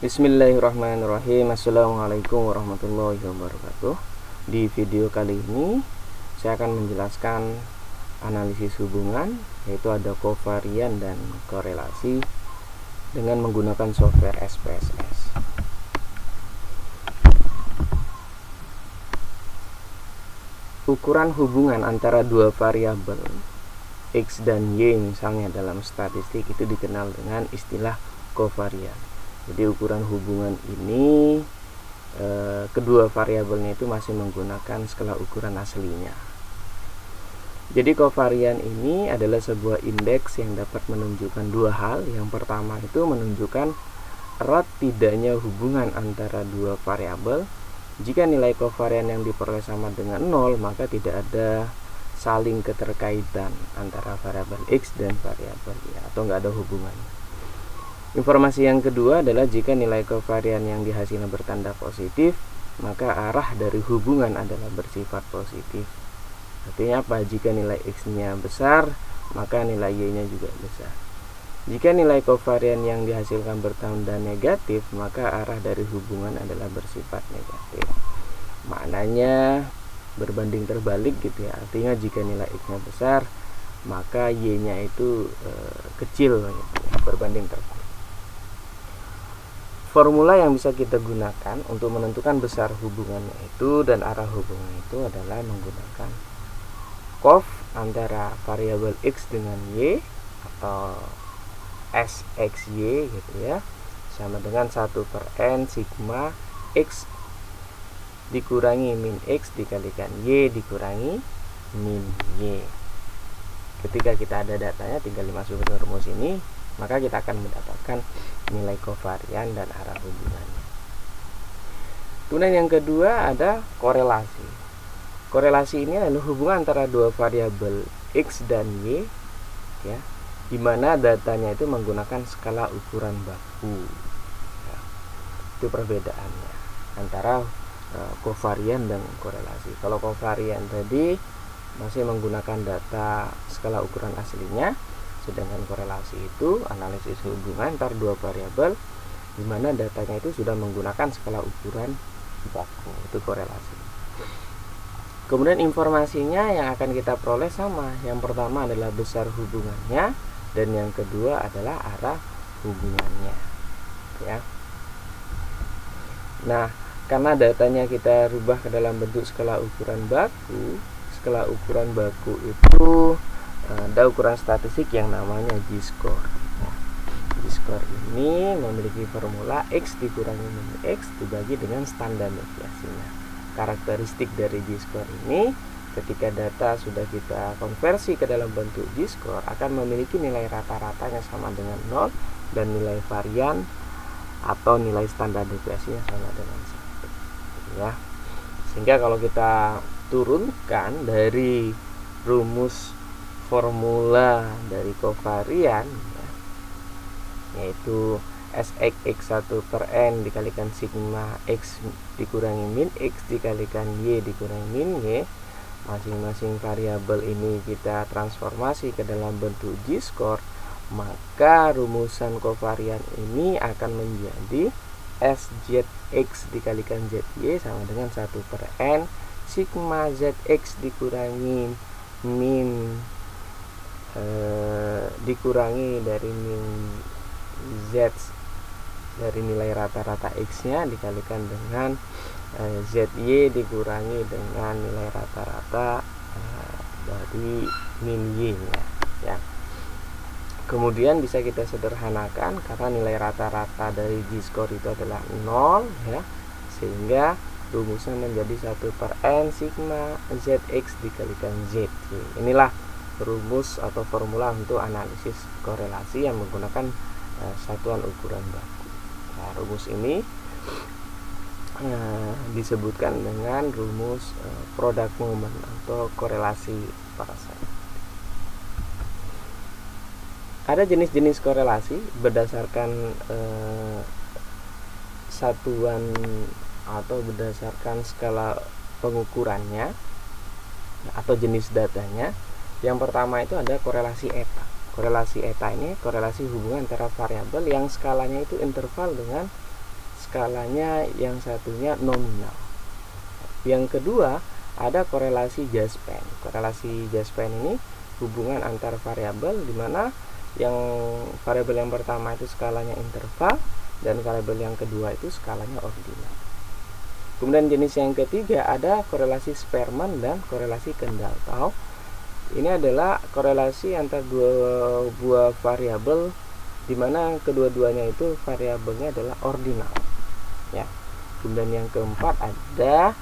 Bismillahirrahmanirrahim. Assalamualaikum warahmatullahi wabarakatuh. Di video kali ini saya akan menjelaskan analisis hubungan, yaitu ada kovarian dan korelasi dengan menggunakan software SPSS. Ukuran hubungan antara dua variabel X dan Y misalnya dalam statistik itu dikenal dengan istilah kovarian. Jadi ukuran hubungan ini kedua variabelnya itu masih menggunakan skala ukuran aslinya. Jadi kovarian ini adalah sebuah indeks yang dapat menunjukkan dua hal. Yang pertama itu menunjukkan erat tidaknya hubungan antara dua variabel. Jika nilai kovarian yang diperoleh sama dengan 0, maka tidak ada saling keterkaitan antara variabel X dan variabel Y, atau nggak ada hubungannya. Informasi yang kedua adalah jika nilai kovarian yang dihasilkan bertanda positif, maka arah dari hubungan adalah bersifat positif. Artinya apa? Jika nilai X-nya besar, maka nilai Y-nya juga besar. Jika nilai kovarian yang dihasilkan bertanda negatif, maka arah dari hubungan adalah bersifat negatif. Maknanya berbanding terbalik gitu ya. Artinya jika nilai X-nya besar, maka Y-nya itu kecil gitu ya, berbanding terbalik. Formula yang bisa kita gunakan untuk menentukan besar hubungannya itu dan arah hubungan itu adalah menggunakan cov antara variabel X dengan Y atau SXY gitu ya, sama dengan 1/n sigma X dikurangi min X dikalikan Y dikurangi min Y. Ketika kita ada datanya, tinggal dimasukkan ke rumus ini, maka kita akan mendapatkan nilai kovarian dan arah hubungannya. Kemudian yang kedua ada korelasi. Korelasi ini adalah hubungan antara dua variabel X dan Y ya, di mana datanya itu menggunakan skala ukuran baku ya. Itu perbedaannya antara kovarian dan korelasi. Kalau kovarian tadi masih menggunakan data skala ukuran aslinya, sedangkan korelasi itu analisis hubungan antar dua variabel di mana datanya itu sudah menggunakan skala ukuran baku. Itu korelasi. Kemudian informasinya yang akan kita peroleh sama. Yang pertama adalah besar hubungannya dan yang kedua adalah arah hubungannya ya. Nah, karena datanya kita rubah ke dalam bentuk skala ukuran baku, skala ukuran baku itu ada ukuran statistik yang namanya Z-score. Nah, Z-score ini memiliki formula X dikurangi min X dibagi dengan standar deviasinya. Karakteristik dari Z-score ini, ketika data sudah kita konversi ke dalam bentuk Z-score, akan memiliki nilai rata-ratanya sama dengan 0 dan nilai varian atau nilai standar deviasinya sama dengan 1 ya. Sehingga kalau kita turunkan dari rumus formula dari kovarian ya, yaitu SX 1/n dikalikan sigma X dikurangi min X dikalikan Y dikurangi min Y. Masing-masing variabel ini kita transformasi ke dalam bentuk Z-score, maka rumusan kovarian ini akan menjadi SZX dikalikan ZY sama dengan 1/n sigma ZX dikurangi min dikurangi dari min Z dari nilai rata-rata X nya dikalikan dengan ZY dikurangi dengan nilai rata-rata dari min Y nya ya. Kemudian bisa kita sederhanakan karena nilai rata-rata dari Z-score itu adalah 0 ya, sehingga rumusnya menjadi 1/n sigma ZX dikalikan ZY. Inilah rumus atau formula untuk analisis korelasi yang menggunakan satuan ukuran baku. Nah, rumus ini disebutkan dengan rumus product moment atau korelasi parasit. Ada jenis-jenis korelasi berdasarkan satuan atau berdasarkan skala pengukurannya atau jenis datanya. Yang pertama itu ada korelasi eta. Korelasi eta ini korelasi hubungan antara variabel yang skalanya itu interval dengan skalanya yang satunya nominal. Yang kedua, ada korelasi Jaspen. Korelasi Jaspen ini hubungan antar variabel, di mana yang variabel yang pertama itu skalanya interval dan variabel yang kedua itu skalanya ordinal. Kemudian jenis yang ketiga ada korelasi Spearman dan korelasi Kendall-Tau. Ini adalah korelasi antar dua buah variabel, di mana kedua-duanya itu variabelnya adalah ordinal. Ya. Kemudian yang keempat ada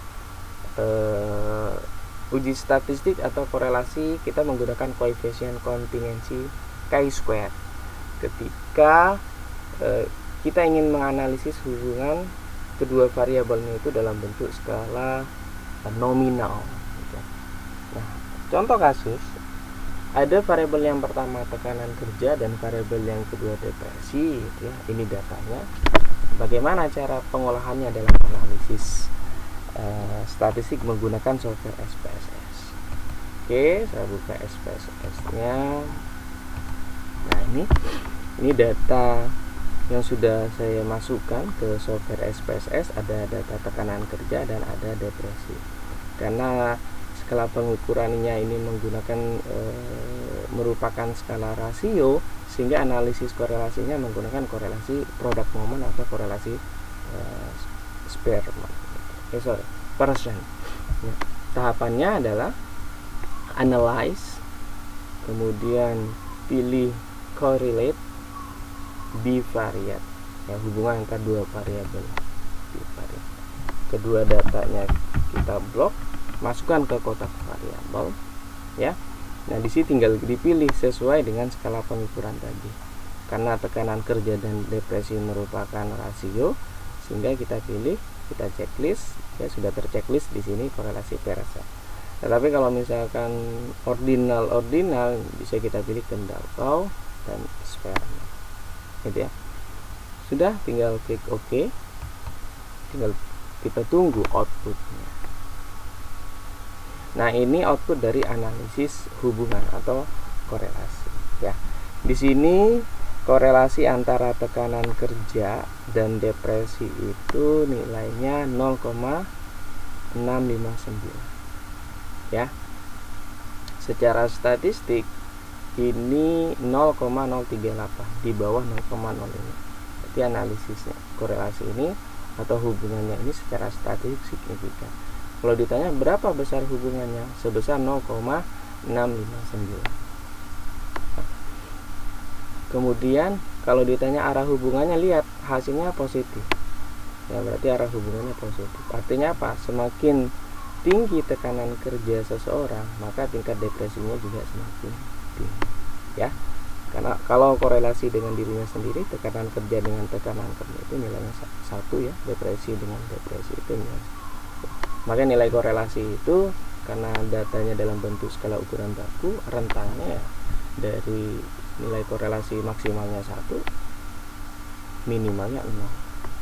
uji statistik atau korelasi, kita menggunakan koefisien kontingensi chi-square ketika kita ingin menganalisis hubungan kedua variabelnya itu dalam bentuk skala nominal gitu. Nah, contoh kasus, ada variabel yang pertama tekanan kerja dan variabel yang kedua depresi gitu ya. Ini datanya. Bagaimana cara pengolahannya dalam analisis statistik menggunakan software SPSS. Oke, saya buka SPSS-nya. Nah, ini data yang sudah saya masukkan ke software SPSS. Ada data tekanan kerja dan ada depresi. Karena skala pengukurannya ini menggunakan merupakan skala rasio, sehingga analisis korelasinya menggunakan korelasi produk momen atau korelasi Spearman. Percent. Ya. Tahapannya adalah analyze, kemudian pilih correlate, bivariate, ya, hubungan antara dua variabel. Bivariate. Kedua datanya kita blok, masukkan ke kotak variabel, ya. Nah, di sini tinggal dipilih sesuai dengan skala pengukuran tadi. Karena tekanan kerja dan depresi merupakan rasio, sehingga kita pilih, kita checklist, ya, sudah terchecklist di sini korelasi percent. Tetapi kalau misalkan ordinal bisa kita pilih Kendall-Tau dan Spearman. Gitu ya. Sudah, tinggal klik OK. Tinggal kita tunggu outputnya. Nah, ini output dari analisis hubungan atau korelasi, ya. Di sini korelasi antara tekanan kerja dan depresi itu nilainya 0,659. Ya. Secara statistik ini 0,038, di bawah 0,05. Berarti analisisnya korelasi ini atau hubungannya ini secara statistik signifikan. Kalau ditanya berapa besar hubungannya, sebesar 0,659. Kemudian kalau ditanya arah hubungannya, lihat hasilnya positif. Ya, berarti arah hubungannya positif. Artinya apa? Semakin tinggi tekanan kerja seseorang, maka tingkat depresinya juga semakin tinggi. Ya. Karena kalau korelasi dengan dirinya sendiri, tekanan kerja dengan tekanan kerja itu nilainya 1 ya, depresi dengan depresi itu nilai. Maka nilai korelasi itu karena datanya dalam bentuk skala ukuran baku, rentangnya ya dari nilai korelasi maksimalnya 1, minimalnya 0,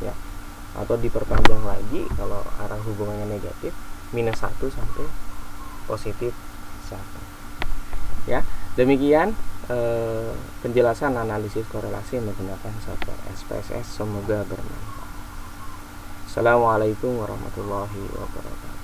ya. Atau diperpanjang lagi kalau arah hubungannya negatif, -1 sampai positif 1. Ya, demikian penjelasan analisis korelasi menggunakan software SPSS. Semoga bermanfaat. Assalamualaikum warahmatullahi wabarakatuh.